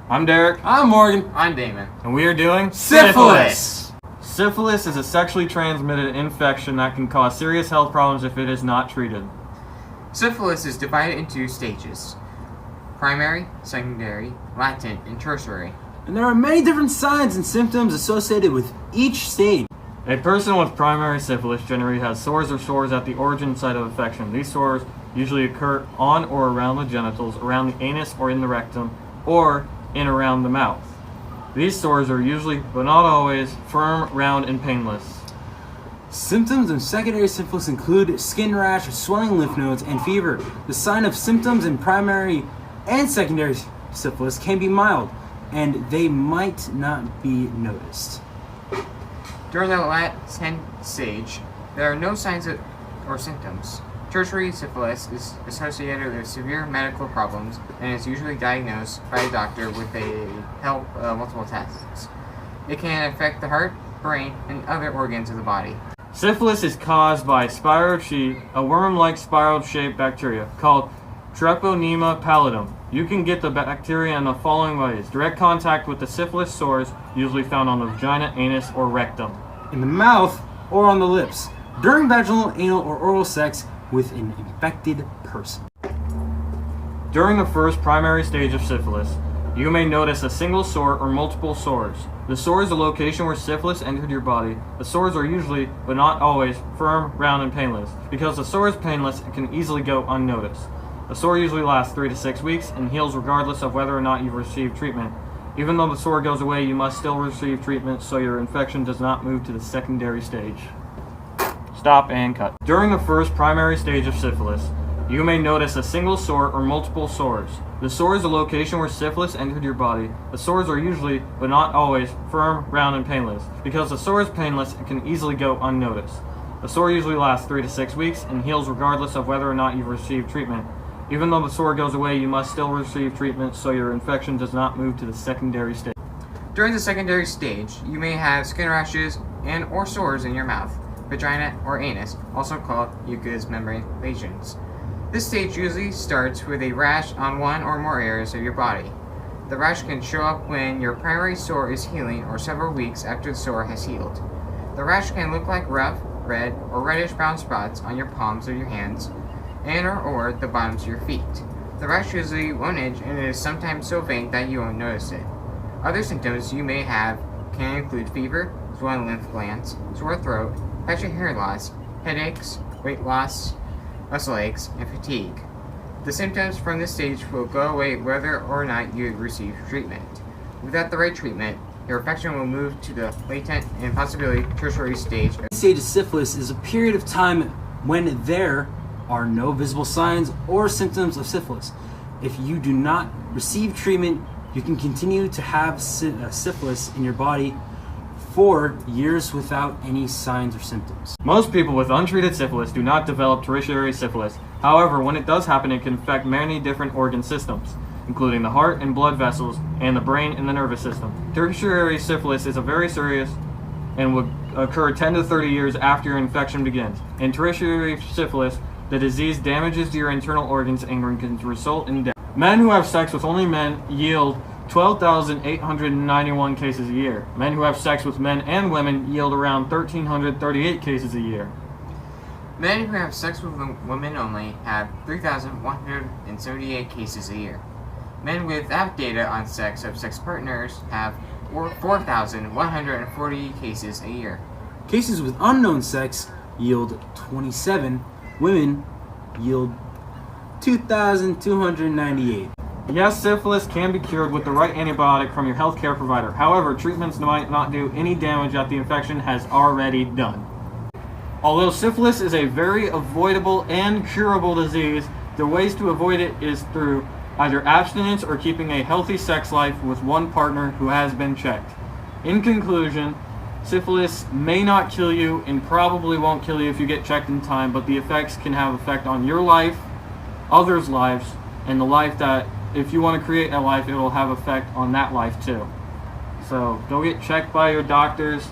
I'm Derek. I'm Morgan. I'm Damon. And we are doing Syphilis! Syphilis is a sexually transmitted infection that can cause serious health problems if it is not treated. Syphilis is divided into two stages: primary, secondary, latent, and tertiary. And there are many different signs and symptoms associated with each stage. A person with primary syphilis generally has sores or sores at the origin site of infection. These sores usually occur on or around the genitals, around the anus or in the rectum, or in around the mouth. These sores are usually, but not always, firm, round, and painless. Symptoms of secondary syphilis include skin rash, swelling lymph nodes, and fever. The sign of symptoms in primary and secondary syphilis can be mild, and they might not be noticed. During the latent stage, there are no signs or symptoms. Tertiary syphilis is associated with severe medical problems and is usually diagnosed by a doctor with multiple tests. It can affect the heart, brain, and other organs of the body. Syphilis is caused by spirochete, a worm-like spiral-shaped bacteria called Treponema pallidum. You can get the bacteria in the following ways: direct contact with the syphilis sores, usually found on the vagina, anus, or rectum. In the mouth or on the lips, during vaginal, anal, or oral sex with an infected person. During the first primary stage of syphilis, you may notice a single sore or multiple sores. The sore is the location where syphilis entered your body. The sores are usually, but not always, firm, round, and painless. Because the sore is painless, it can easily go unnoticed. The sore usually lasts 3 to 6 weeks and heals regardless of whether or not you've received treatment. Even though the sore goes away, you must still receive treatment so your infection does not move to the secondary stage. Stop and cut. During the first primary stage of syphilis, you may notice a single sore or multiple sores. The sore is the location where syphilis entered your body. The sores are usually, but not always, firm, round, and painless. Because the sore is painless, it can easily go unnoticed. The sore usually lasts 3 to 6 weeks and heals regardless of whether or not you've received treatment. Even though the sore goes away, you must still receive treatment so your infection does not move to the secondary stage. During the secondary stage, you may have skin rashes or sores in your mouth, vagina, or anus, also called mucous membrane lesions. This stage usually starts with a rash on one or more areas of your body. The rash can show up when your primary sore is healing or several weeks after the sore has healed. The rash can look like rough, red, or reddish-brown spots on your palms of your hands or the bottoms of your feet. The rash usually won't itch and it is sometimes so faint that you won't notice it. Other symptoms you may have can include fever, swollen lymph glands, sore throat, patchy hair loss, headaches, weight loss, muscle aches, and fatigue. The symptoms from this stage will go away whether or not you receive treatment. Without the right treatment, your infection will move to the latent and possibly tertiary stage. The stage of syphilis is a period of time when there are no visible signs or symptoms of syphilis. If you do not receive treatment, you can continue to have syphilis in your body for years without any signs or symptoms. Most people with untreated syphilis do not develop tertiary syphilis. However, when it does happen, it can affect many different organ systems, including the heart and blood vessels, and the brain and the nervous system. Tertiary syphilis is a very serious and would occur 10 to 30 years after your infection begins. In tertiary syphilis, the disease damages your internal organs and can result in death. Men who have sex with only men yield 12,891 cases a year. Men who have sex with men and women yield around 1,338 cases a year. Men who have sex with women only have 3,178 cases a year. Men without data on sex of sex partners have 4,140 cases a year. Cases with unknown sex yield 27. Women yield 2,298. Yes, syphilis can be cured with the right antibiotic from your healthcare provider. However, treatments might not do any damage that the infection has already done. Although syphilis is a very avoidable and curable disease, the ways to avoid it is through either abstinence or keeping a healthy sex life with one partner who has been checked. In conclusion, syphilis may not kill you and probably won't kill you if you get checked in time, but the effects can have effect on your life, others' lives, and the life that, if you want to create a life, it will have effect on that life too. So go get checked by your doctors.